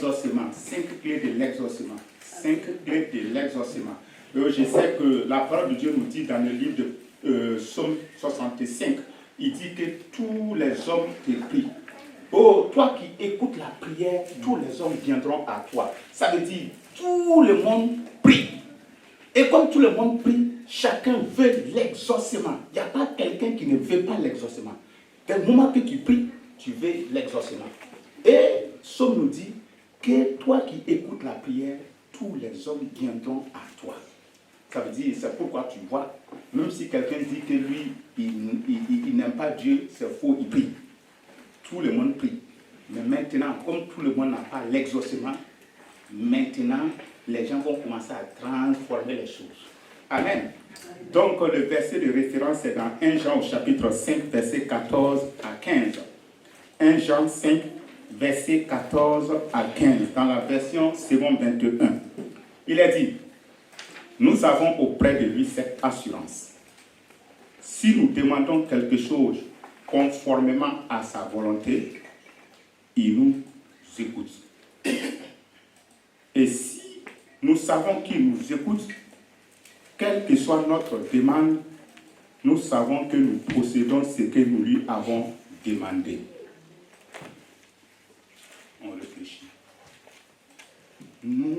l'exaucement. 5 clés de l'exaucement. 5 clés de l'exaucement. Je sais que la parole de Dieu nous dit dans le livre de Psaume 65, il dit que tous les hommes te prient. Oh, toi qui écoutes la prière, tous les hommes viendront à toi. Ça veut dire, tout le monde prie. Et comme tout le monde prie, chacun veut l'exaucement. Il n'y a pas quelqu'un qui ne veut pas l'exaucement. Dès le moment que tu pries, tu veux l'exaucement. Et Psaume nous dit que toi qui écoutes la prière, tous les hommes viendront à toi. Ça veut dire, c'est pourquoi tu vois, même si quelqu'un dit que lui, il n'aime pas Dieu, c'est faux, il prie. Tout le monde prie. Mais maintenant, comme tout le monde n'a pas l'exaucement, maintenant, les gens vont commencer à transformer les choses. Amen. Donc, le verset de référence est dans 1 Jean au chapitre 5, verset 14 à 15. 1 Jean 5, verset 14 à 15, dans la version seconde 21. Il est dit, nous avons auprès de lui cette assurance. Si nous demandons quelque chose conformément à sa volonté, il nous écoute. Et si nous savons qu'il nous écoute, quelle que soit notre demande, nous savons que nous possédons ce que nous lui avons demandé. On réfléchit. Nous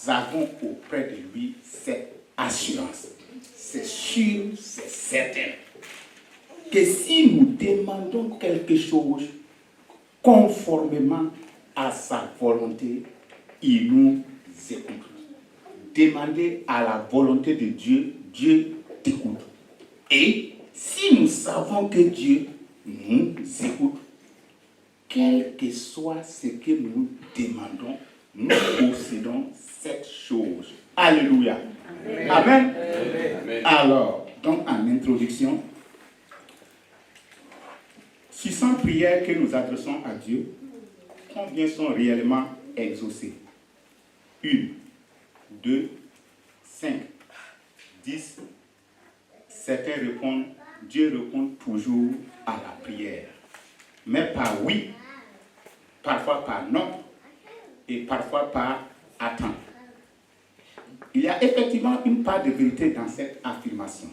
avons auprès de lui cette assurance. C'est sûr, c'est certain. Que si nous demandons quelque chose conformément à sa volonté, il nous écoute. Demandez à la volonté de Dieu, Dieu t'écoute. Et si nous savons que Dieu nous écoute, quel que soit ce que nous demandons, nous possédons cette chose. Alléluia. Amen. Amen. Amen. Alors, donc en introduction, 600 prières que nous adressons à Dieu, combien sont réellement exaucées? 1, 2, 5, 10. Certains répondent, Dieu répond toujours à la prière. Mais par oui, parfois par non, et parfois par attends. Il y a effectivement une part de vérité dans cette affirmation.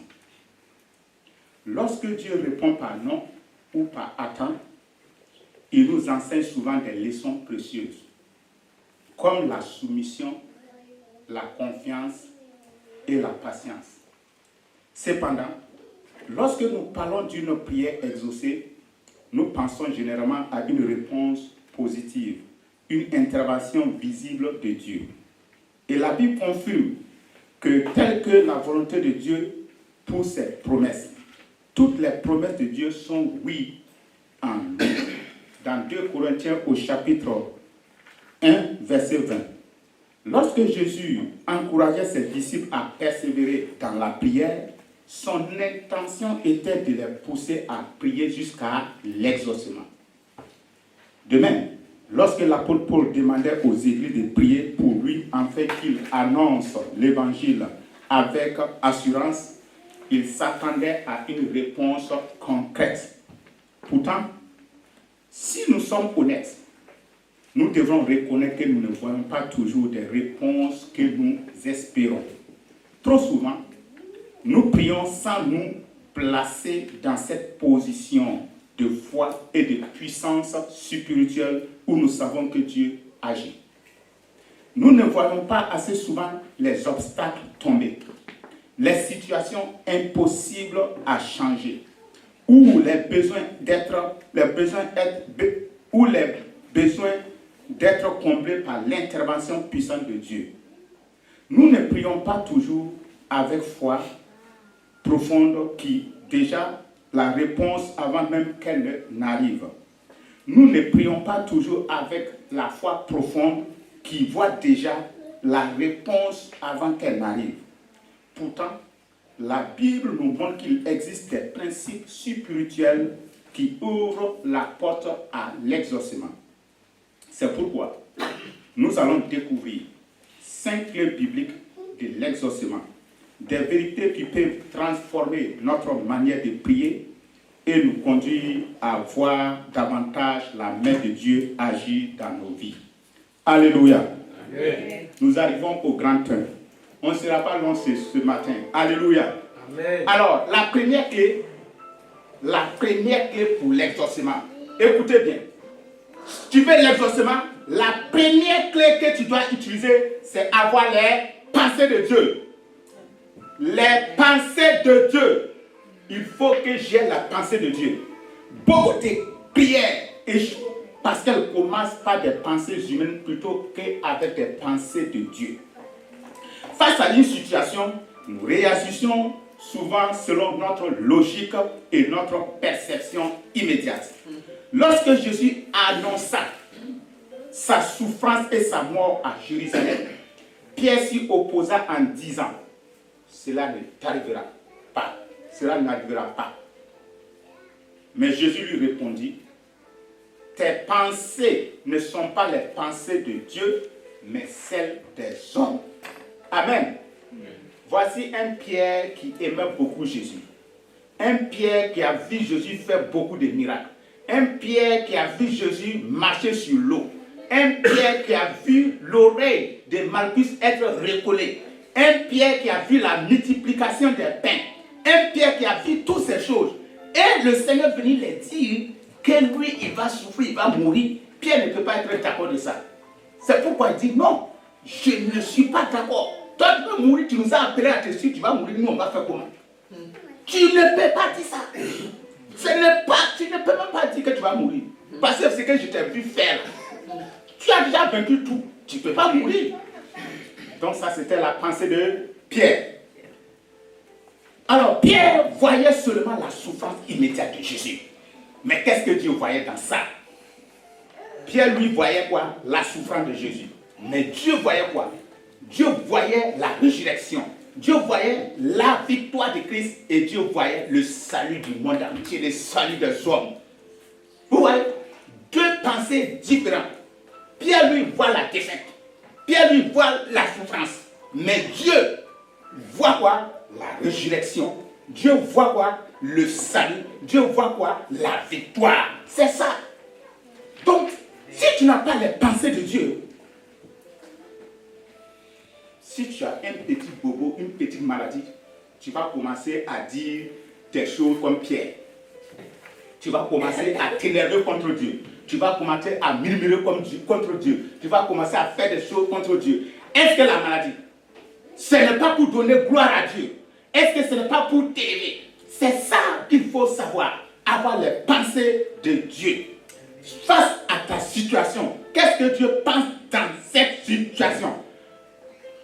Lorsque Dieu répond par non ou par attends, il nous enseigne souvent des leçons précieuses, comme la soumission, la confiance et la patience. Cependant, lorsque nous parlons d'une prière exaucée, nous pensons généralement à une réponse positive, une intervention visible de Dieu. Et la Bible confirme que telle que la volonté de Dieu pour ses promesses, toutes les promesses de Dieu sont oui en lui. Dans 2 Corinthiens au chapitre 1, verset 20. Lorsque Jésus encourageait ses disciples à persévérer dans la prière, son intention était de les pousser à prier jusqu'à l'exaucement. De même, lorsque l'apôtre Paul demandait aux églises de prier pour lui afin qu'il annonce l'évangile avec assurance, il s'attendait à une réponse concrète. Pourtant, si nous sommes honnêtes, nous devons reconnaître que nous ne voyons pas toujours des réponses que nous espérons. Trop souvent, nous prions sans nous placer dans cette position de foi et de puissance spirituelle où nous savons que Dieu agit. Nous ne voyons pas assez souvent les obstacles tomber, les situations impossibles à changer, ou les besoins d'être comblés par l'intervention puissante de Dieu. Nous ne prions pas toujours avec foi profonde qui déjà la réponse avant même qu'elle n'arrive. Nous ne prions pas toujours avec la foi profonde qui voit déjà la réponse avant qu'elle n'arrive. Pourtant, la Bible nous montre qu'il existe des principes spirituels qui ouvrent la porte à l'exaucement. C'est pourquoi nous allons découvrir 5 clés bibliques de l'exaucement, des vérités qui peuvent transformer notre manière de prier et nous conduire à voir davantage la main de Dieu agir dans nos vies. Alléluia. Amen. Nous arrivons au grand 1. On ne sera pas long ce matin. Alléluia. Amen. Alors, la première clé pour l'exaucement. Écoutez bien. Si tu veux l'exaucement, la première clé que tu dois utiliser, c'est avoir les pensées de Dieu. Les pensées de Dieu. Il faut que j'ai la pensée de Dieu. Beaucoup de prières échouent parce qu'elles commencent par des pensées humaines plutôt qu'avec des pensées de Dieu. Face à une situation, nous réagissons souvent selon notre logique et notre perception immédiate. Lorsque Jésus annonça sa souffrance et sa mort à Jérusalem, Pierre s'y opposa en disant: cela ne t'arrivera pas. Cela n'arrivera pas. Mais Jésus lui répondit: tes pensées ne sont pas les pensées de Dieu, mais celles des hommes. Amen. Voici un Pierre qui aimait beaucoup Jésus. Un Pierre qui a vu Jésus faire beaucoup de miracles. Un Pierre qui a vu Jésus marcher sur l'eau. Un Pierre qui a vu l'oreille de Malchus être recollée. Un Pierre qui a vu la multiplication des pains. Un Pierre qui a vu toutes ces choses. Et le Seigneur venait lui dire que lui, il va souffrir, il va mourir. Pierre ne peut pas être d'accord de ça. C'est pourquoi il dit non, je ne suis pas d'accord. Toi, tu vas mourir, tu nous as appelés à te suivre, tu vas mourir, nous on va faire comment? Tu ne peux pas dire ça. Tu ne peux même pas dire que tu vas mourir. Parce que ce que je t'ai vu faire, tu as déjà vaincu tout. Tu ne peux pas mourir. Donc ça, c'était la pensée de Pierre. Alors, Pierre voyait seulement la souffrance immédiate de Jésus. Mais qu'est-ce que Dieu voyait dans ça? Pierre, lui, voyait quoi? La souffrance de Jésus. Mais Dieu voyait quoi? Dieu voyait la résurrection. Dieu voyait la victoire de Christ et Dieu voyait le salut du monde entier, le salut des hommes. Vous voyez? Deux pensées différentes. Pierre, lui, voit la défaite. Pierre, lui, voit la souffrance. Mais Dieu voit quoi? La résurrection. Dieu voit quoi? Le salut. Dieu voit quoi? La victoire. C'est ça. Donc, si tu n'as pas les pensées de Dieu, si tu as un petit bobo, une petite maladie, tu vas commencer à dire des choses comme Pierre. Tu vas commencer à t'énerver contre Dieu. Tu vas commencer à murmurer contre Dieu. Tu vas commencer à faire des choses contre Dieu. Est-ce que la maladie, ce n'est pas pour donner gloire à Dieu? Est-ce que ce n'est pas pour t'aider? C'est ça qu'il faut savoir. Avoir les pensées de Dieu. Face à ta situation, qu'est-ce que Dieu pense dans cette situation?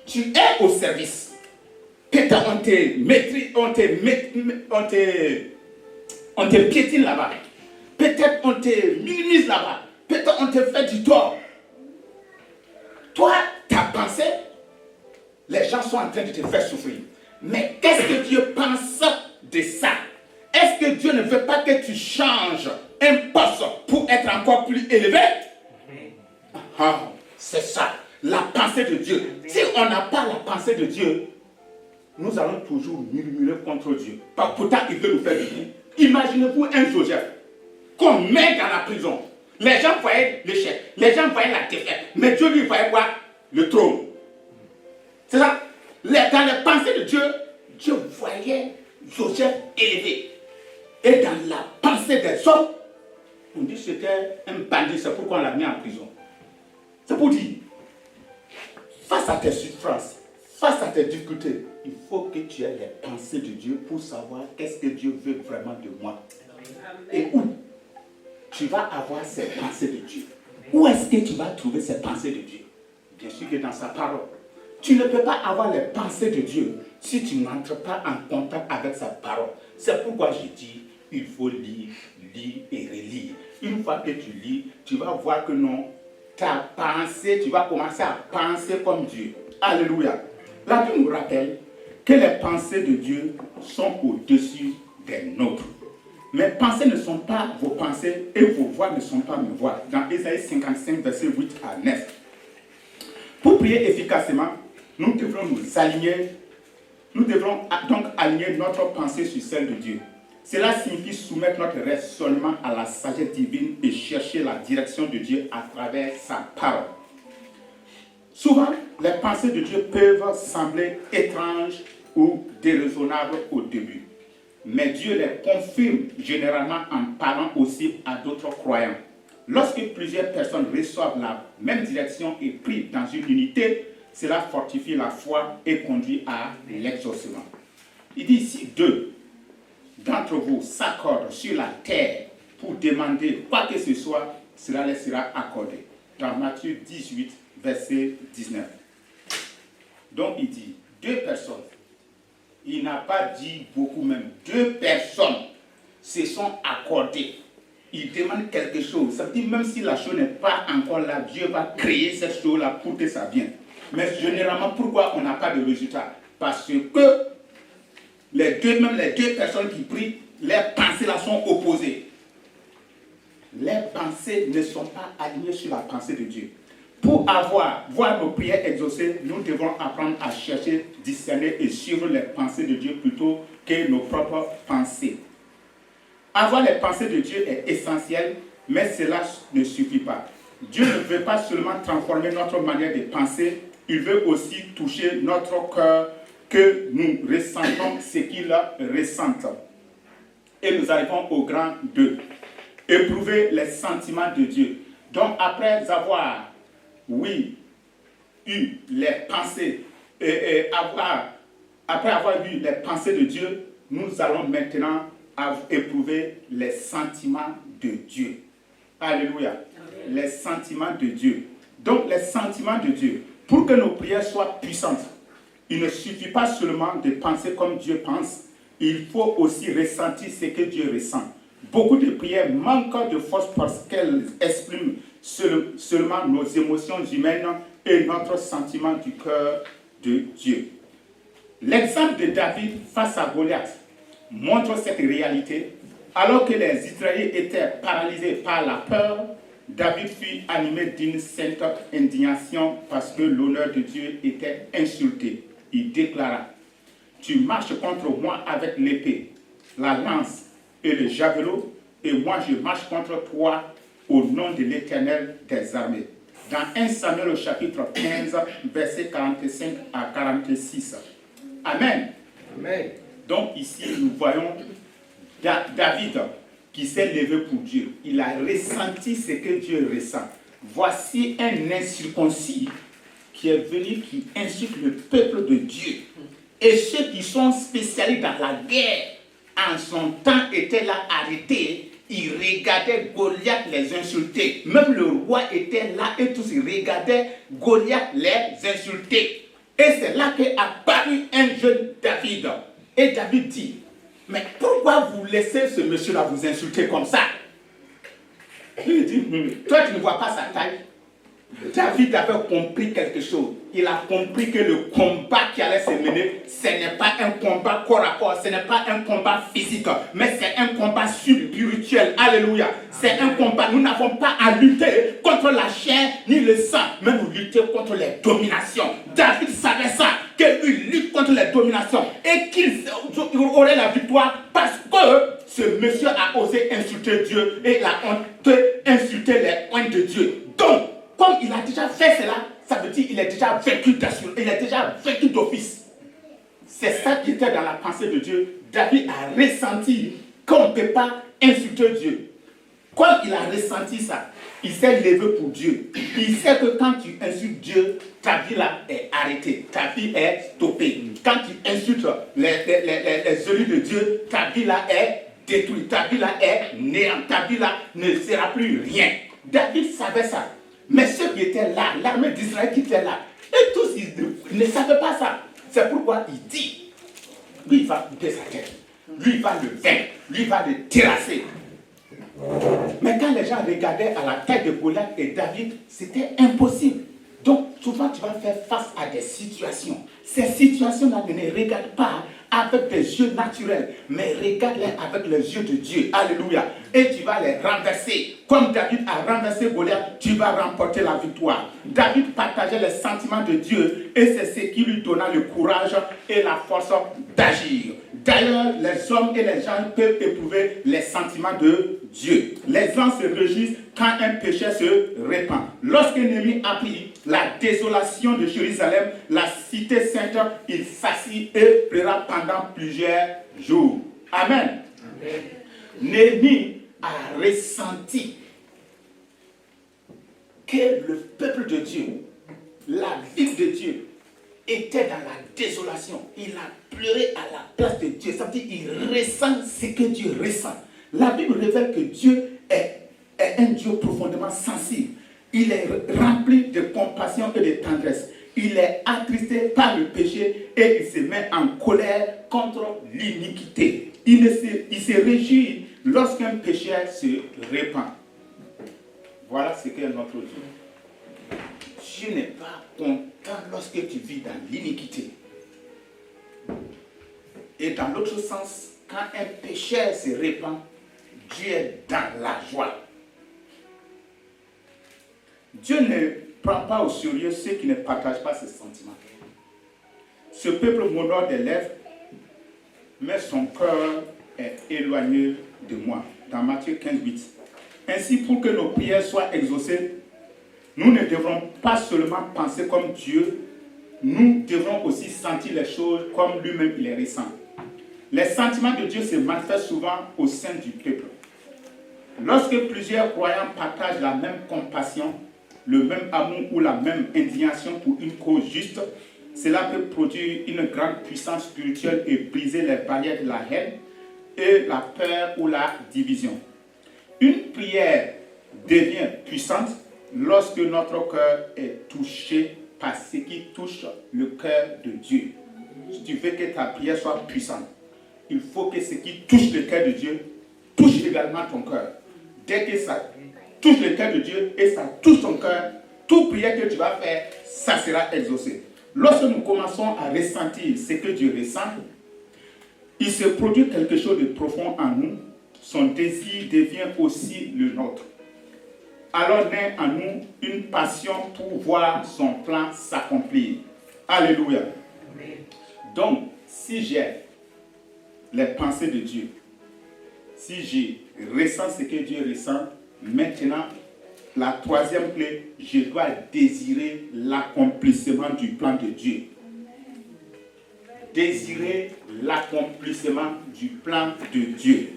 Tu es au service. Peut-être on te piétine là-bas. Peut-être on te minimise là-bas. Peut-être on te fait du tort. Toi, ta pensée, les gens sont en train de te faire souffrir. Mais qu'est-ce que Dieu pense de ça? Est-ce que Dieu ne veut pas que tu changes un poste pour être encore plus élevé? C'est ça, la pensée de Dieu. Si on n'a pas la pensée de Dieu, nous allons toujours murmurer contre Dieu. Pourtant, il veut nous faire du bien. Imaginez-vous un Joseph qu'on met dans la prison. Les gens voyaient l'échec, les gens voyaient la défaite. Mais Dieu lui voyait quoi? Le trône. C'est ça. Dans les pensées de Dieu, Dieu voyait Joseph élevé. Et dans la pensée des hommes, on dit que c'était un bandit, c'est pourquoi on l'a mis en prison. C'est pour dire, face à tes souffrances, face à tes difficultés, il faut que tu aies les pensées de Dieu pour savoir qu'est-ce que Dieu veut vraiment de moi. Et où tu vas avoir ces pensées de Dieu. Où est-ce que tu vas trouver ces pensées de Dieu? Bien sûr que dans sa parole. Tu ne peux pas avoir les pensées de Dieu si tu n'entres pas en contact avec sa parole. C'est pourquoi je dis, il faut lire, lire et relire. Une fois que tu lis, tu vas voir que non, ta pensée, tu vas commencer à penser comme Dieu. Alléluia. La Bible nous rappelle que les pensées de Dieu sont au-dessus des nôtres. Mes pensées ne sont pas vos pensées et vos voix ne sont pas mes voix. Dans Ésaïe 55, verset 8 à 9. Pour prier efficacement, nous devrons nous aligner. Nous devrons donc aligner notre pensée sur celle de Dieu. Cela signifie soumettre notre raisonnement à la sagesse divine et chercher la direction de Dieu à travers sa parole. Souvent, les pensées de Dieu peuvent sembler étranges ou déraisonnables au début. Mais Dieu les confirme généralement en parlant aussi à d'autres croyants. Lorsque plusieurs personnes reçoivent la même direction et prient dans une unité, cela fortifie la foi et conduit à l'exaucement. Il dit ici, 2 d'entre vous s'accordent sur la terre pour demander quoi que ce soit, cela leur sera accordé. Dans Matthieu 18, verset 19. Donc il dit, 2 personnes. Il n'a pas dit beaucoup même. 2 personnes se sont accordées. Il demande quelque chose. Ça veut dire même si la chose n'est pas encore là, Dieu va créer cette chose-là pour que ça vienne. Mais généralement, pourquoi on n'a pas de résultat? Parce que les deux personnes qui prient, leurs pensées là sont opposées. Les pensées ne sont pas alignées sur la pensée de Dieu. Pour voir nos prières exaucées, nous devons apprendre à chercher, discerner et suivre les pensées de Dieu plutôt que nos propres pensées. Avoir les pensées de Dieu est essentiel, mais cela ne suffit pas. Dieu ne veut pas seulement transformer notre manière de penser, il veut aussi toucher notre cœur, que nous ressentons ce qu'il ressent. Et nous arrivons au grand 2. Éprouver les sentiments de Dieu. Donc après avoir, eu les pensées, après avoir eu les pensées de Dieu, nous allons maintenant éprouver les sentiments de Dieu. Alléluia. Amen. Les sentiments de Dieu. Donc les sentiments de Dieu. Pour que nos prières soient puissantes, il ne suffit pas seulement de penser comme Dieu pense, il faut aussi ressentir ce que Dieu ressent. Beaucoup de prières manquent de force parce qu'elles expriment seulement nos émotions humaines et notre sentiment du cœur de Dieu. L'exemple de David face à Goliath montre cette réalité. Alors que les Israéliens étaient paralysés par la peur, David fut animé d'une sainte indignation parce que l'honneur de Dieu était insulté. Il déclara, « Tu marches contre moi avec l'épée, la lance et le javelot, et moi je marche contre toi au nom de l'Éternel des armées. » Dans 1 Samuel au chapitre 15, versets 45 à 46. Amen. Amen. Donc ici, nous voyons David qui s'est levé pour Dieu. Il a ressenti ce que Dieu ressent. Voici un incirconcis qui est venu, qui insulte le peuple de Dieu. Et ceux qui sont spécialistes dans la guerre, en son temps, étaient là arrêtés. Ils regardaient Goliath les insulter. Même le roi était là et tous ils regardaient Goliath les insulter. Et c'est là qu'est apparu un jeune David. Et David dit, mais pourquoi vous laissez ce monsieur-là vous insulter comme ça? Il dit, toi tu ne vois pas sa taille. David avait compris quelque chose. Il a compris que le combat qui allait se mener, ce n'est pas un combat corps à corps, ce n'est pas un combat physique, mais c'est un combat spirituel. Alléluia. C'est un combat. Nous n'avons pas à lutter contre la chair ni le sang, mais nous luttons contre les dominations. David savait ça, que lui lutte contre les dominations et qu'il aurait la victoire parce que ce monsieur a osé insulter Dieu et il a insulté les oints de Dieu. Donc, comme il a déjà fait cela, ça veut dire qu'il est déjà vaincu d'assurance, il est déjà vaincu d'office. C'est ça qui était dans la pensée de Dieu. David a ressenti qu'on ne peut pas insulter Dieu. Quand il a ressenti ça, il s'est levé pour Dieu. Il sait que quand tu insultes Dieu, ta vie là est arrêtée, ta vie est stoppée. Quand tu insultes les élus de Dieu, ta vie là est détruite, ta vie là est néant, ta vie là ne sera plus rien. David savait ça. Mais ceux qui étaient là, l'armée d'Israël qui était là, et tous ils ne savaient pas ça. C'est pourquoi il dit, lui il va couper sa tête, lui il va le vaincre, lui il va le terrasser. Mais quand les gens regardaient à la tête de Goliath et David, c'était impossible. Donc souvent tu vas faire face à des situations. Ces situations-là ne regardent pas avec des yeux naturels, mais regarde-les avec les yeux de Dieu. Alléluia. Et tu vas les renverser. Comme David a renversé Goliath, tu vas remporter la victoire. David partageait les sentiments de Dieu et c'est ce qui lui donna le courage et la force d'agir. D'ailleurs, les hommes et les gens peuvent éprouver les sentiments de Dieu. Les gens se réjouissent quand un péché se répand. Lorsque Néhémie apprit la désolation de Jérusalem, la cité sainte, il s'assit et pleura pendant plusieurs jours. Amen. Amen. Néhémie a ressenti que le peuple de Dieu, la ville de Dieu, était dans la désolation. Il a pleuré à la place de Dieu. Ça veut dire qu'il ressent ce que Dieu ressent. La Bible révèle que Dieu est un Dieu profondément sensible. Il est rempli de compassion et de tendresse. Il est attristé par le péché et il se met en colère contre l'iniquité. Il se réjouit lorsqu'un péché se répand. Voilà ce qu'est notre Dieu. Dieu n'est pas content lorsque tu vis dans l'iniquité. Et dans l'autre sens, quand un péché se répand, Dieu est dans la joie. Dieu ne prend pas au sérieux ceux qui ne partagent pas ses sentiments. Ce peuple m'honore des lèvres, mais son cœur est éloigné de moi. Dans Matthieu 15, 8. Ainsi, pour que nos prières soient exaucées, nous ne devrons pas seulement penser comme Dieu, nous devrons aussi sentir les choses comme lui-même il les ressent. Les sentiments de Dieu se manifestent souvent au sein du peuple. Lorsque plusieurs croyants partagent la même compassion, le même amour ou la même indignation pour une cause juste, cela peut produire une grande puissance spirituelle et briser les barrières de la haine et la peur ou la division. Une prière devient puissante lorsque notre cœur est touché par ce qui touche le cœur de Dieu. Si tu veux que ta prière soit puissante, il faut que ce qui touche le cœur de Dieu touche également ton cœur. Dès que ça touche le cœur de Dieu et ça touche ton cœur, toute prière que tu vas faire, ça sera exaucé. Lorsque nous commençons à ressentir ce que Dieu ressent, il se produit quelque chose de profond en nous. Son désir devient aussi le nôtre. Alors naît en nous une passion pour voir son plan s'accomplir. Alléluia. Amen. Donc, si j'ai les pensées de Dieu, si je ressens ce que Dieu ressent, maintenant, la troisième clé, je dois désirer l'accomplissement du plan de Dieu. Désirer l'accomplissement du plan de Dieu.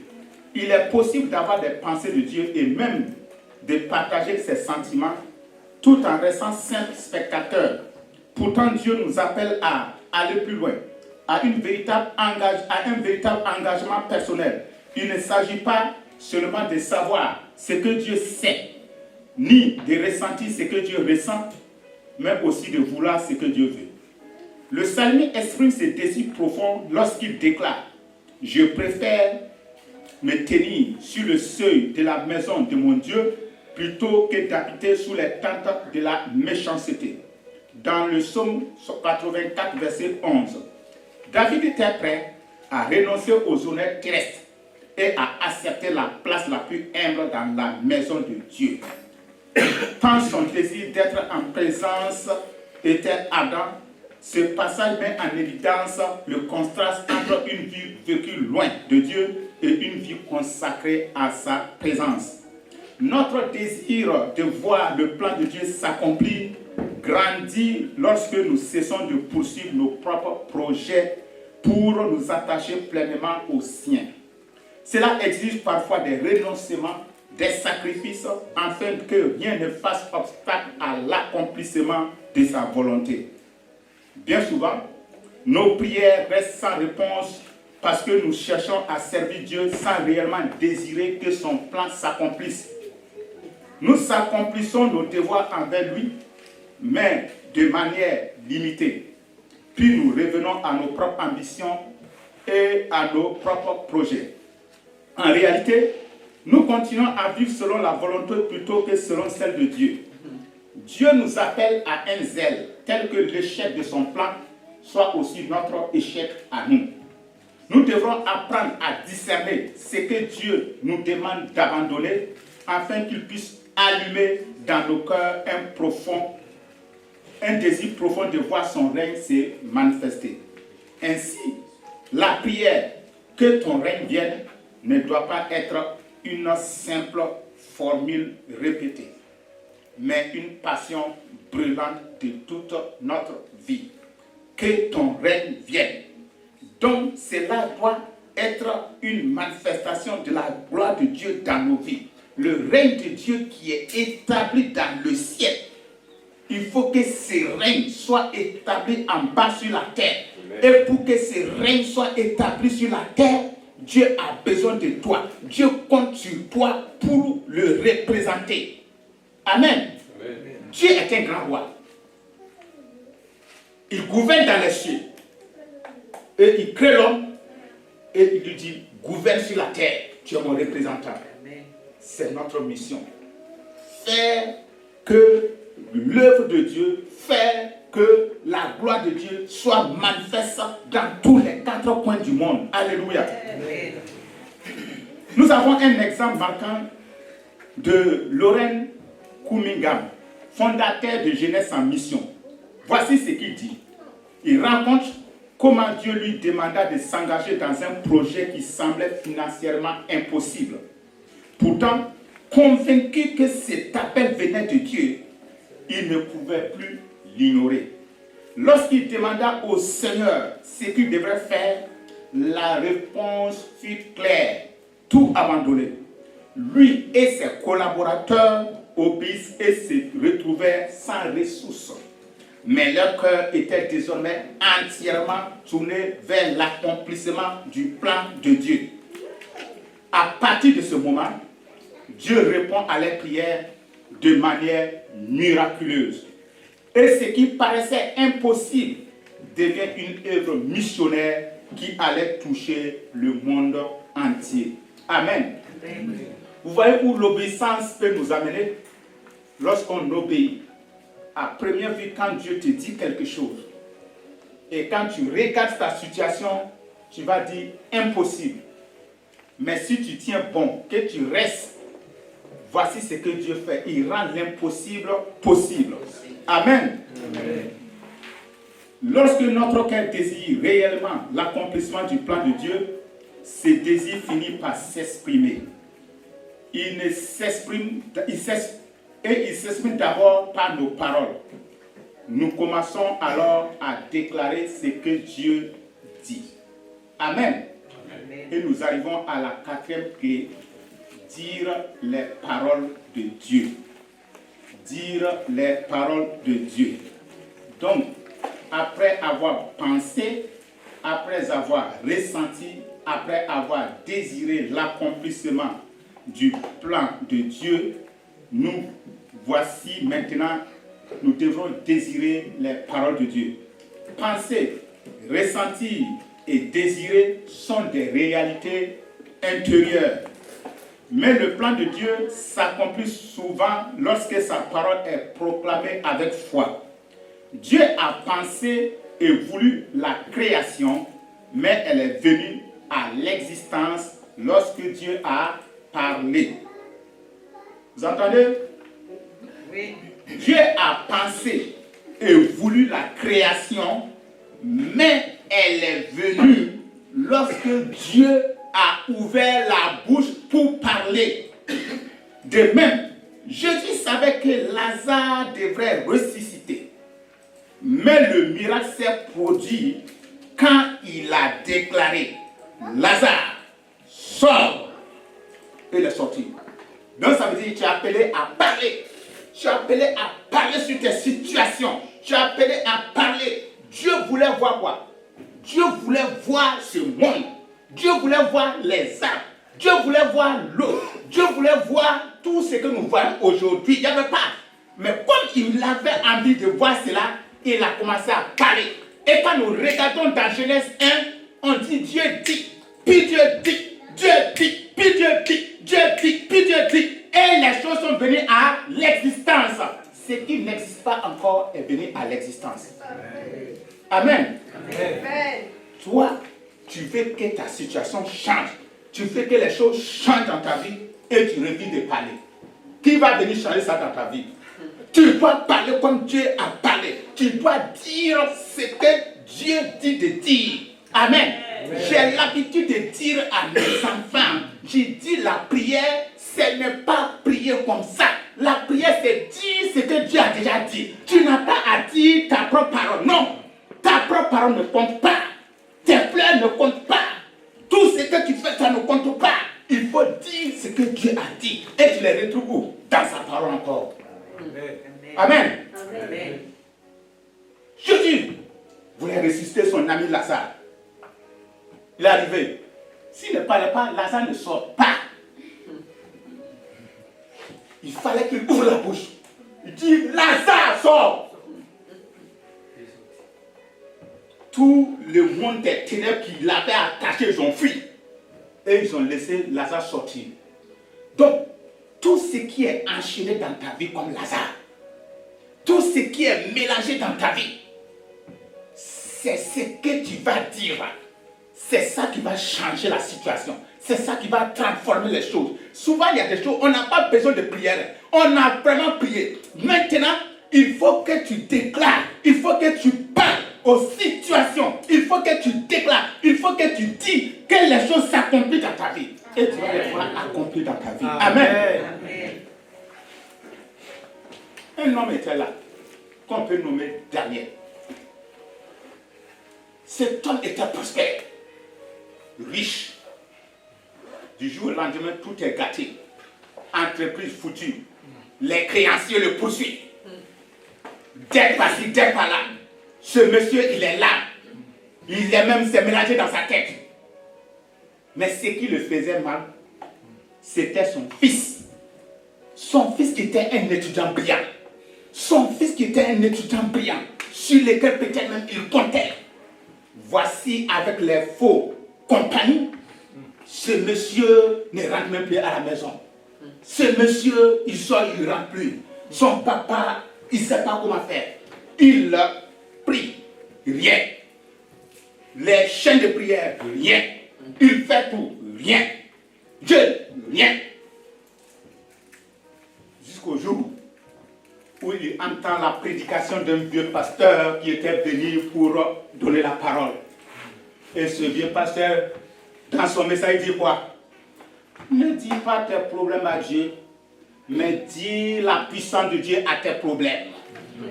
Il est possible d'avoir des pensées de Dieu et même de partager ses sentiments tout en restant simple spectateur. Pourtant, Dieu nous appelle à aller plus loin, à un véritable engagement personnel. Il ne s'agit pas seulement de savoir ce que Dieu sait, ni de ressentir ce que Dieu ressent, mais aussi de vouloir ce que Dieu veut. Le psalmiste exprime ses désirs profonds lorsqu'il déclare « Je préfère me tenir sur le seuil de la maison de mon Dieu plutôt que d'habiter sous les tentes de la méchanceté. » Dans le psaume 84, verset 11, David était prêt à renoncer aux honneurs terrestres et à accepter la place la plus humble dans la maison de Dieu. Tant son désir d'être en présence était ardent, ce passage met en évidence le contraste entre une vie vécue loin de Dieu et une vie consacrée à sa présence. Notre désir de voir le plan de Dieu s'accomplir grandit lorsque nous cessons de poursuivre nos propres projets pour nous attacher pleinement aux siens. Cela exige parfois des renoncements, des sacrifices, afin que rien ne fasse obstacle à l'accomplissement de sa volonté. Bien souvent, nos prières restent sans réponse parce que nous cherchons à servir Dieu sans réellement désirer que son plan s'accomplisse. Nous accomplissons nos devoirs envers lui, mais de manière limitée. Puis nous revenons à nos propres ambitions et à nos propres projets. En réalité, nous continuons à vivre selon la volonté plutôt que selon celle de Dieu. Dieu nous appelle à un zèle tel que l'échec de son plan soit aussi notre échec à nous. Nous devrons apprendre à discerner ce que Dieu nous demande d'abandonner afin qu'il puisse allumer dans nos cœurs un désir profond de voir son règne se manifester. Ainsi, La prière, que ton règne vienne, ne doit pas être une simple formule répétée, mais une passion brûlante de toute notre vie. Que ton règne vienne. Donc cela doit être une manifestation de la gloire de Dieu dans nos vies. Le règne de Dieu qui est établi dans le ciel. Il faut que ce règne soit établi en bas sur la terre. Et pour que ce règne soit établi sur la terre, Dieu a besoin de toi. Dieu compte sur toi pour le représenter. Amen. Amen. Dieu est un grand roi. Il gouverne dans les cieux. Et il crée l'homme. Et il lui dit, gouverne sur la terre. Tu es mon représentant. C'est notre mission. Faire que l'œuvre de Dieu, faire que la gloire de Dieu soit manifeste dans tous les 4 coins du monde. Alléluia. Amen. Nous avons un exemple marquant de Loren Cunningham, fondateur de Jeunesse en Mission. Voici ce qu'il dit. Il raconte comment Dieu lui demanda de s'engager dans un projet qui semblait financièrement impossible. Pourtant, convaincu que cet appel venait de Dieu, il ne pouvait plus l'ignorer. Lorsqu'il demanda au Seigneur ce qu'il devrait faire, la réponse fut claire. Tout abandonner. Lui et ses collaborateurs obéissent et se retrouvèrent sans ressources. Mais leur cœur était désormais entièrement tourné vers l'accomplissement du plan de Dieu. À partir de ce moment, Dieu répond à leurs prières de manière miraculeuse. Et ce qui paraissait impossible devient une œuvre missionnaire qui allait toucher le monde entier. Amen. Amen. Vous voyez où l'obéissance peut nous amener? Lorsqu'on obéit. À première vue, quand Dieu te dit quelque chose, et quand tu regardes ta situation, tu vas dire impossible. Mais si tu tiens bon, que tu restes, voici ce que Dieu fait. Il rend l'impossible possible. Amen. Amen. Lorsque notre cœur désire réellement l'accomplissement du plan de Dieu, ce désir finit par s'exprimer. Il s'exprime d'abord par nos paroles. Nous commençons alors à déclarer ce que Dieu dit. Amen. Amen. Et nous arrivons à la 4e clé, dire les paroles de Dieu. Dire les paroles de Dieu. Donc, après avoir pensé, après avoir ressenti, après avoir désiré l'accomplissement du plan de Dieu, nous voici maintenant, nous devons désirer les paroles de Dieu. Penser, ressentir et désirer sont des réalités intérieures. Mais le plan de Dieu s'accomplit souvent lorsque sa parole est proclamée avec foi. Dieu a pensé et voulu la création, mais elle est venue à l'existence lorsque Dieu a parlé. Vous entendez? Oui. Dieu a pensé et voulu la création, mais elle est venue lorsque Dieu a ouvert la bouche pour parler. De même, Jésus savait que Lazare devrait ressusciter. Mais le miracle s'est produit quand il a déclaré « Lazare, sors !» Et il est sorti. Donc ça veut dire que tu es appelé à parler. Tu es appelé à parler sur tes situations. Tu es appelé à parler. Dieu voulait voir quoi? Dieu voulait voir ce monde. Dieu voulait voir les arbres. Dieu voulait voir l'eau. Dieu voulait voir tout ce que nous voyons aujourd'hui. Il n'y avait pas. Mais comme il avait envie de voir cela, il a commencé à parler. Et quand nous regardons dans Genèse 1, on dit Dieu dit, puis Dieu dit, Dieu dit, puis Dieu dit, Dieu dit, puis Dieu dit. Et les choses sont venues à l'existence. Ce qui n'existe pas encore est venu à l'existence. Amen. Amen. Toi, tu veux que ta situation change. Tu veux que les choses changent dans ta vie et tu reviens de parler. Qui va venir changer ça dans ta vie? Tu dois parler comme Dieu a parlé. Tu dois dire ce que Dieu dit de dire. Amen. J'ai l'habitude de dire à mes enfants, j'ai dit la prière, ce n'est pas prier comme ça. La prière, c'est dire ce que Dieu a déjà dit. Tu n'as pas à dire ta propre parole. Non, ta propre parole ne compte pas. Tes pleurs ne comptent pas. Tout ce que tu fais, ça ne compte pas. Il faut dire ce que Dieu a dit. Et tu les retrouves où? Dans sa parole encore. Amen. Amen. Jésus voulait ressusciter son ami Lazare. Il est arrivé. S'il ne parlait pas, Lazare ne sort pas. Il fallait qu'il ouvre la bouche. Il dit, Lazare, sort. Tout le monde des ténèbres qui l'avaient attaché, ils ont fui. Et ils ont laissé Lazare sortir. Donc, tout ce qui est enchaîné dans ta vie comme Lazare, tout ce qui est mélangé dans ta vie, c'est ce que tu vas dire. C'est ça qui va changer la situation. C'est ça qui va transformer les choses. Souvent, il y a des choses, on n'a pas besoin de prière. On a vraiment prié. Maintenant, il faut que tu déclares. Il faut que tu parles aux situations. Il faut que tu déclares. Il faut que tu dis que les choses s'accomplissent dans ta vie. Et tu vas les voir accomplir dans ta vie. Amen. Amen. Un homme était là, qu'on peut nommer Daniel. Cet homme était prospère, riche. Du jour au lendemain, tout est gâté. Entreprise foutue. Les créanciers le poursuivent. Dès par-ci, dès par-là. Ce monsieur, il est là. Il est même s'est mélangé dans sa tête. Mais ce qui le faisait mal, c'était son fils. Son fils qui était un étudiant brillant. Son fils qui était un étudiant brillant, sur lequel peut-être même il comptait. Voici avec les faux compagnies, ce monsieur ne rentre même plus à la maison. Ce monsieur, il sort, il ne rentre plus. Son papa, il ne sait pas comment faire. Il prie, rien. Les chaînes de prière, rien. Il fait tout, rien. Dieu, rien. Jusqu'au jour où il entend la prédication d'un vieux pasteur qui était venu pour donner la parole. Et ce vieux pasteur, dans son message, il dit quoi? Ne dis pas tes problèmes à Dieu, mais dis la puissance de Dieu à tes problèmes.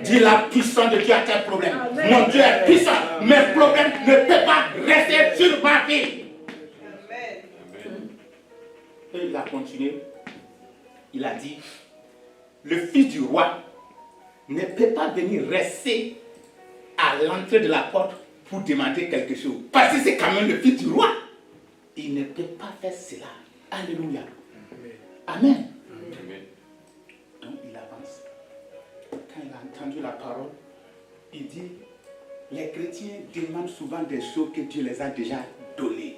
Dis la puissance de Dieu à tes problèmes. Amen. Mon Dieu est puissant. Mes problèmes ne peuvent pas rester sur ma vie. Amen. Et il a continué. Il a dit, le fils du roi ne peut pas venir rester à l'entrée de la porte pour demander quelque chose. Parce que c'est quand même le fils du roi. Il ne peut pas faire cela. Alléluia. Amen. Amen. Donc il avance. Quand il a entendu la parole, il dit, les chrétiens demandent souvent des choses que Dieu les a déjà données.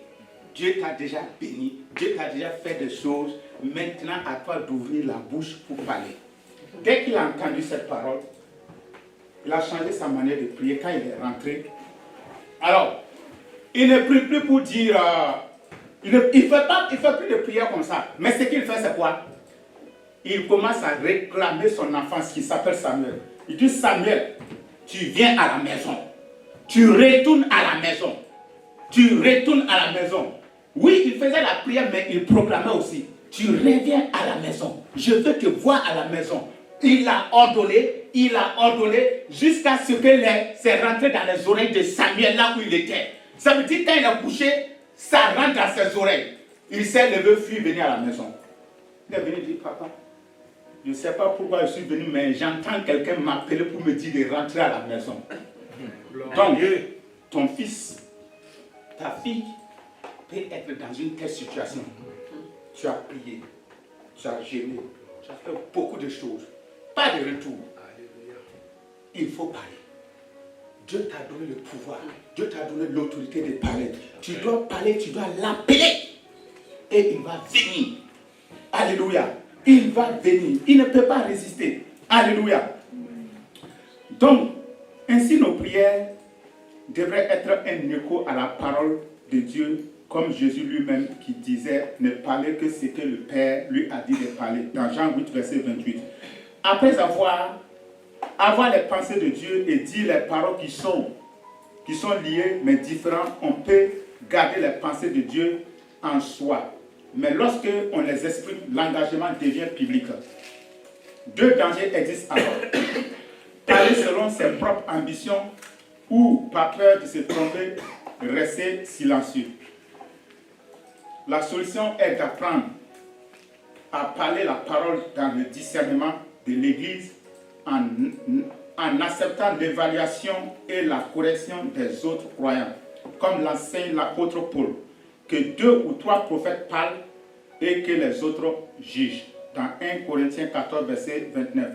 Dieu t'a déjà béni. Dieu t'a déjà fait des choses. Maintenant, à toi d'ouvrir la bouche pour parler. Dès qu'il a entendu cette parole, il a changé sa manière de prier quand il est rentré. Alors, il ne prie plus pour dire... il ne fait plus de prière comme ça. Mais ce qu'il fait, c'est quoi? Il commence à réclamer son enfant, ce qui s'appelle Samuel. Il dit, Samuel, tu viens à la maison. Tu retournes à la maison. Tu retournes à la maison. Oui, il faisait la prière, mais il proclamait aussi. Tu reviens à la maison. Je veux te voir à la maison. Il a ordonné jusqu'à ce que c'est rentré dans les oreilles de Samuel, là où il était. Ça veut dire quand il a couché, ça rentre dans ses oreilles. Il s'est levé, fuir, venir à la maison. Il est venu dire, papa, je ne sais pas pourquoi je suis venu, mais j'entends quelqu'un m'appeler pour me dire de rentrer à la maison. Donc, ton fils, ta fille, peut être dans une telle situation. Tu as prié, tu as gêné, tu as fait beaucoup de choses. Pas de retour. Il faut parler. Dieu t'a donné le pouvoir. Dieu t'a donné l'autorité de parler. Tu dois parler, tu dois l'appeler. Et il va venir. Alléluia. Il va venir. Il ne peut pas résister. Alléluia. Donc, ainsi nos prières devraient être un écho à la parole de Dieu, comme Jésus lui-même qui disait ne parler que ce que le Père lui a dit de parler. Dans Jean 8, verset 28. Après avoir les pensées de Dieu et dire les paroles qui sont liées mais différentes, on peut garder les pensées de Dieu en soi. Mais lorsque on les exprime, l'engagement devient public. Deux dangers existent alors. Parler selon ses propres ambitions ou, par peur de se tromper, rester silencieux. La solution est d'apprendre à parler la parole dans le discernement de l'Église en acceptant l'évaluation et la correction des autres croyants, comme l'enseigne l'apôtre Paul, que 2 ou 3 prophètes parlent et que les autres jugent, dans 1 Corinthiens 14, verset 29.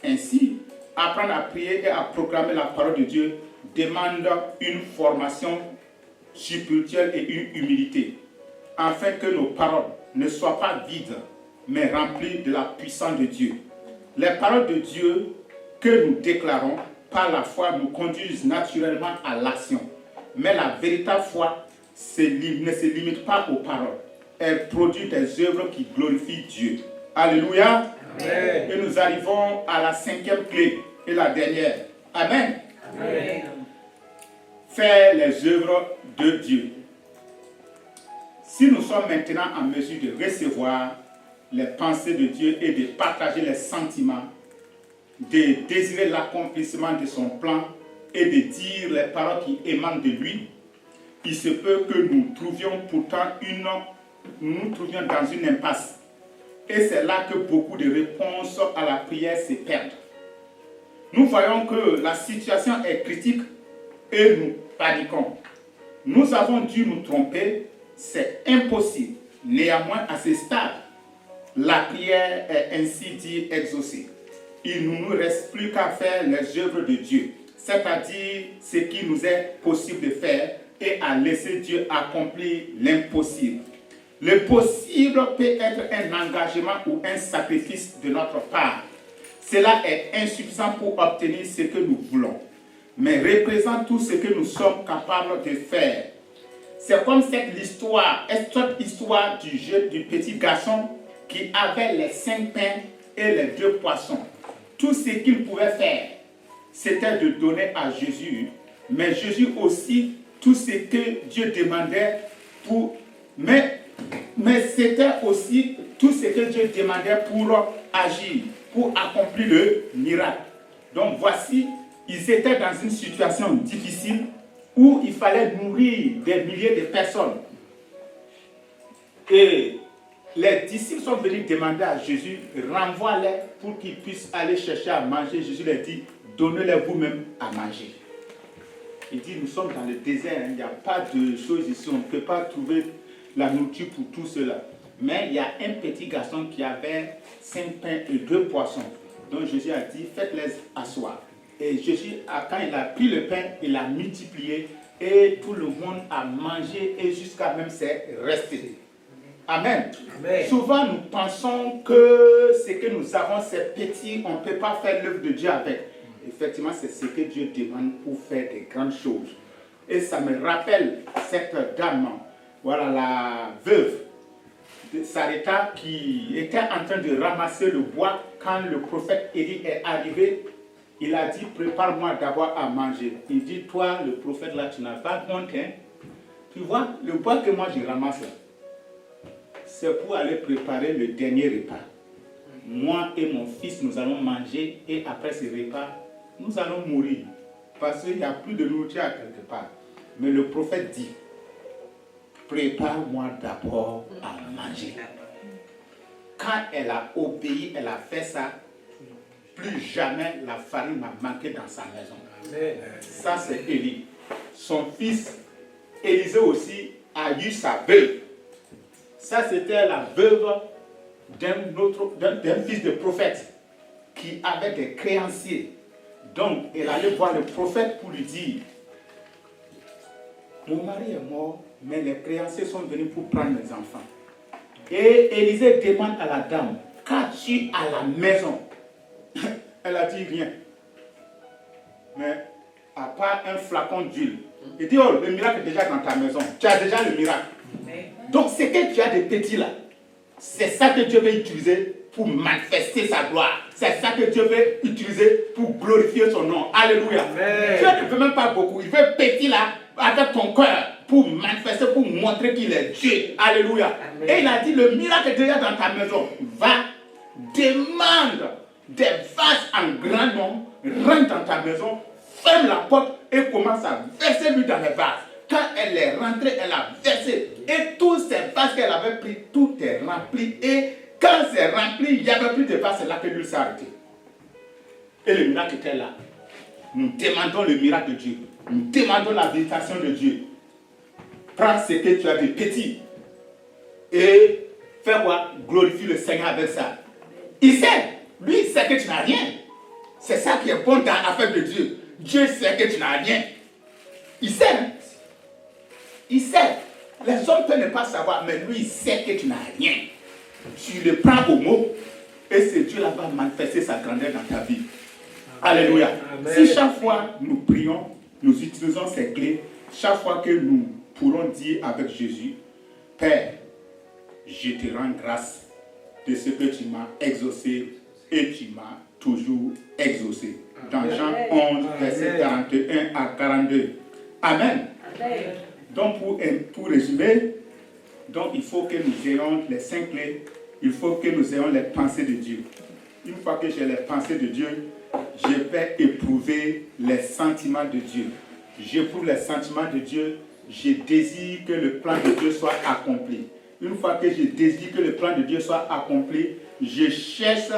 Ainsi, apprendre à prier et à proclamer la parole de Dieu demande une formation spirituelle et une humilité, afin que nos paroles ne soient pas vides, mais remplies de la puissance de Dieu. Les paroles de Dieu que nous déclarons par la foi nous conduisent naturellement à l'action. Mais la véritable foi ne se limite pas aux paroles. Elle produit des œuvres qui glorifient Dieu. Alléluia. Amen. Et nous arrivons à la 5e clé et la dernière. Amen. Amen. Faire les œuvres de Dieu. Si nous sommes maintenant en mesure de recevoir les pensées de Dieu et de partager les sentiments, de désirer l'accomplissement de son plan et de dire les paroles qui émanent de lui, il se peut que nous trouvions dans une impasse. Et c'est là que beaucoup de réponses à la prière se perdent. Nous voyons que la situation est critique et nous paniquons. Nous avons dû nous tromper, c'est impossible. Néanmoins, à ce stade, la prière est ainsi dit exaucée. Il ne nous reste plus qu'à faire les œuvres de Dieu, c'est-à-dire ce qui nous est possible de faire et à laisser Dieu accomplir l'impossible. Le possible peut être un engagement ou un sacrifice de notre part. Cela est insuffisant pour obtenir ce que nous voulons, mais représente tout ce que nous sommes capables de faire. C'est comme cette histoire du petit garçon qui avait les 5 pains et les 2 poissons. Tout ce qu'il pouvait faire, c'était de donner à Jésus. Mais Jésus aussi, tout ce que Dieu demandait mais c'était aussi tout ce que Dieu demandait pour agir, pour accomplir le miracle. Donc voici, ils étaient dans une situation difficile où il fallait nourrir des milliers de personnes. Et les disciples sont venus demander à Jésus, renvoie-les pour qu'ils puissent aller chercher à manger. Jésus leur dit, donnez-les vous-même à manger. Il dit, nous sommes dans le désert, il n'y a pas de choses ici, on ne peut pas trouver la nourriture pour tout cela. Mais il y a un petit garçon qui avait 5 pains et 2 poissons. Donc Jésus a dit, faites-les asseoir. Et Jésus, quand il a pris le pain, il l'a multiplié et tout le monde a mangé et jusqu'à même c'est resté. Amen. Amen. Souvent, nous pensons que ce que nous avons, c'est petit, on ne peut pas faire l'œuvre de Dieu avec. Effectivement, c'est ce que Dieu demande pour faire des grandes choses. Et ça me rappelle cette dame, voilà, la veuve de Sarepta qui était en train de ramasser le bois quand le prophète Élie est arrivé. Il a dit, prépare-moi d'abord à manger. Il dit, toi, le prophète, là, tu n'as pas honte, hein? Tu vois, le bois que moi je ramasse là, c'est pour aller préparer le dernier repas. Moi et mon fils, nous allons manger et après ce repas, nous allons mourir. Parce qu'il n'y a plus de nourriture à quelque part. Mais le prophète dit, prépare-moi d'abord à manger. Quand elle a obéi, elle a fait ça, plus jamais la farine n'a manqué dans sa maison. Amen. Ça, c'est Élie. Son fils, Élisée aussi, a eu sa veuve. Ça, c'était la veuve d'un fils de prophète qui avait des créanciers. Donc, elle allait voir le prophète pour lui dire, mon mari est mort, mais les créanciers sont venus pour prendre mes enfants. Et Élisée demande à la dame, qu'as-tu à la maison? Elle a dit rien. Mais à part un flacon d'huile. Il dit, oh, le miracle est déjà dans ta maison. Tu as déjà le miracle. Donc, ce que tu as de petit là, c'est ça que Dieu veut utiliser pour manifester sa gloire. C'est ça que Dieu veut utiliser pour glorifier son nom. Alléluia. Amen. Dieu ne veut même pas beaucoup. Il veut petit là avec ton cœur pour manifester, pour montrer qu'il est Dieu. Alléluia. Amen. Et il a dit, le miracle déjà dans ta maison, va, demande des vases en grand nombre, rentre dans ta maison, ferme la porte et commence à verser lui dans les vases. Quand elle est rentrée, elle a versé. Et tous ces vases qu'elle avait pris, tout est rempli. Et quand c'est rempli, il n'y avait plus de vases, c'est là que l'huile s'est arrêtée. Et le miracle était là. Nous demandons le miracle de Dieu. Nous demandons la visitation de Dieu. Prends ce que tu as de petit. Et fais quoi? Glorifie le Seigneur avec ça. Il sait. Lui, il sait que tu n'as rien. C'est ça qui est bon dans l'affaire de Dieu. Dieu sait que tu n'as rien. Il sait. Hein? Il sait. Les hommes peuvent ne pas savoir, mais lui, il sait que tu n'as rien. Tu le prends au mot et c'est Dieu là va manifester sa grandeur dans ta vie. Alléluia. Amen. Si chaque fois nous prions, nous utilisons ces clés, chaque fois que nous pourrons dire avec Jésus, Père, je te rends grâce de ce que tu m'as exaucé et tu m'as toujours exaucé. Dans Jean 11, verset 41 à 42. Amen. Amen. Donc pour résumer, donc il faut que nous ayons les 5 clés, il faut que nous ayons les pensées de Dieu. Une fois que j'ai les pensées de Dieu, je vais éprouver les sentiments de Dieu. J'éprouve les sentiments de Dieu, je désire que le plan de Dieu soit accompli. Une fois que je désire que le plan de Dieu soit accompli, je cherche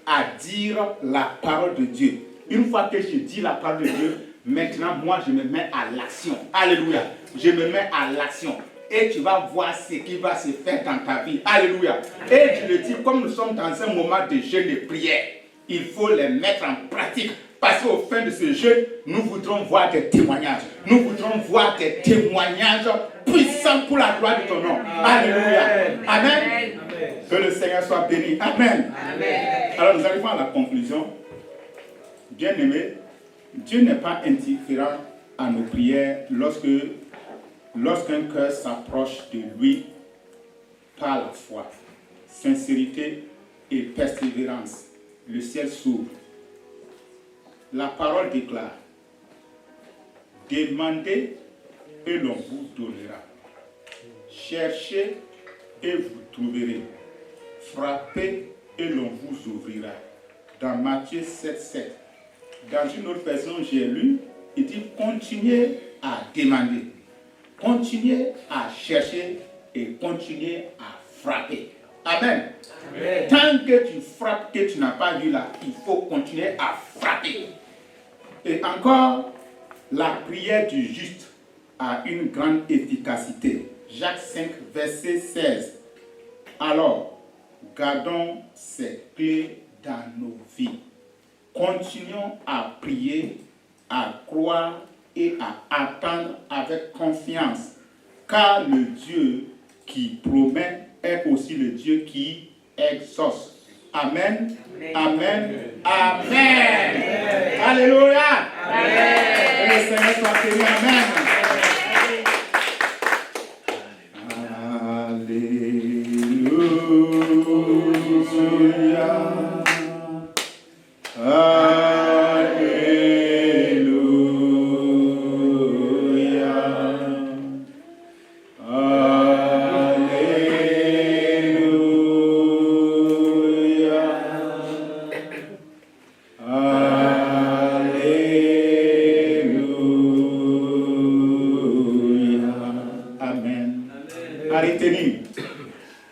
à dire la parole de Dieu. Une fois que je dis la parole de Dieu, maintenant moi je me mets à l'action. Alléluia. Je me mets à l'action. Et tu vas voir ce qui va se faire dans ta vie. Alléluia. Et tu le dis, comme nous sommes dans un moment de jeûne et prière, il faut les mettre en pratique. Parce qu'au fin de ce jeûne, nous voudrons voir des témoignages. Nous voudrons voir des témoignages puissants pour la gloire de ton nom. Alléluia. Amen. Amen. Que le Seigneur soit béni. Amen. Amen. Alors nous arrivons à la conclusion. Bien-aimés, Dieu n'est pas indifférent à nos prières lorsqu'un cœur s'approche de lui par la foi, sincérité et persévérance. Le ciel s'ouvre. La parole déclare, demandez et l'on vous donnera. Cherchez et vous trouverez. Frappez et l'on vous ouvrira. Dans Matthieu 7,7. Dans une autre version, j'ai lu, il dit continuez à demander, continuez à chercher et continuez à frapper. Amen. Amen. Tant que tu frappes, que tu n'as pas vu là, il faut continuer à frapper. Et encore, la prière du juste a une grande efficacité. Jacques 5, verset 16. Alors, gardons ces clés dans nos vies. Continuons à prier, à croire et à attendre avec confiance. Car le Dieu qui promet est aussi le Dieu qui exauce. Amen. Amen. Amen. Amen. Amen. Alléluia. Amen. Que le Seigneur soit béni. Amen.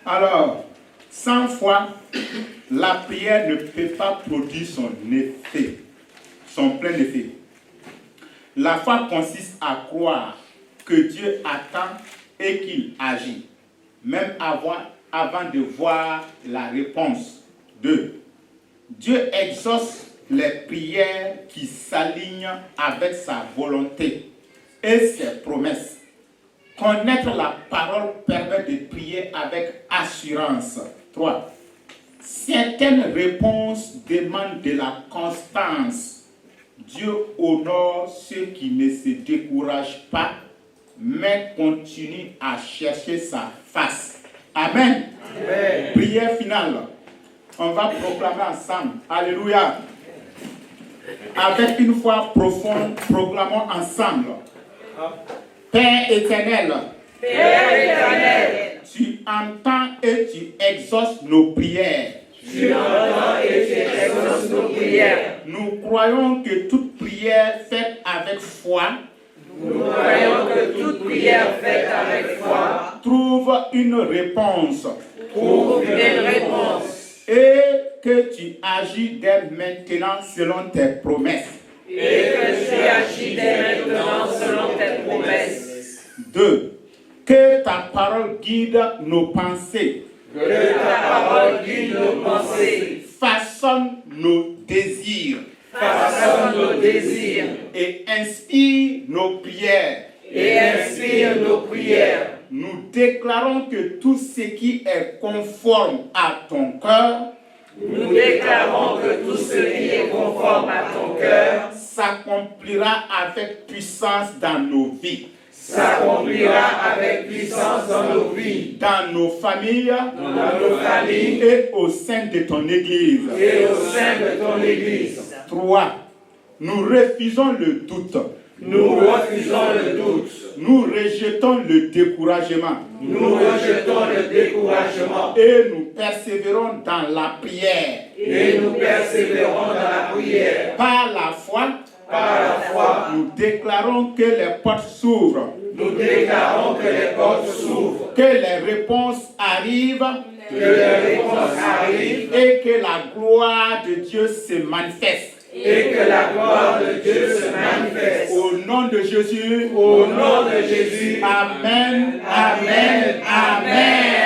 Alors, sans foi, la prière ne peut pas produire son effet, son plein effet. La foi consiste à croire que Dieu attend et qu'il agit, même avant de voir la réponse. 2. Dieu exauce les prières qui s'alignent avec sa volonté et ses promesses. Connaître la parole permet de prier avec assurance. 3. Certaines réponses demandent de la constance. Dieu honore ceux qui ne se découragent pas, mais continuent à chercher sa face. Amen. Amen. Prière finale. On va proclamer ensemble. Alléluia. Avec une foi profonde, proclamons ensemble. Père éternel, Père éternel, tu entends et tu exauces nos prières. tu entends et tu exauces nos prières. Nous croyons que toute prière faite avec foi Nous croyons que toute prière faite avec foi trouve une réponse trouve une réponse et que tu agis dès maintenant selon tes promesses. et que tu agis dès maintenant selon tes promesses. 2. Que ta parole guide nos pensées, Que ta parole guide nos pensées, façonne nos désirs façonne nos désirs et inspire nos prières. et inspire nos prières. Nous déclarons que tout ce qui est conforme à ton cœur Nous déclarons que tout ce qui est conforme à ton cœur s'accomplira avec puissance dans nos vies, s'accomplira avec puissance dans nos vies, dans nos familles dans nos familles et au sein de ton Église. et au sein de ton Église. 3. Nous refusons le doute. Nous refusons le doute. Nous rejetons le découragement Nous rejetons le découragement et nous persévérons dans la prière. et nous persévérons dans la prière. Par la foi, Par la foi, nous déclarons que les portes s'ouvrent, nous déclarons que les portes s'ouvrent, que les réponses arrivent que les réponses arrivent et que la gloire de Dieu se manifeste. et que la gloire de Dieu se manifeste. Au nom de Jésus, Au nom de Jésus, Amen, Amen, Amen.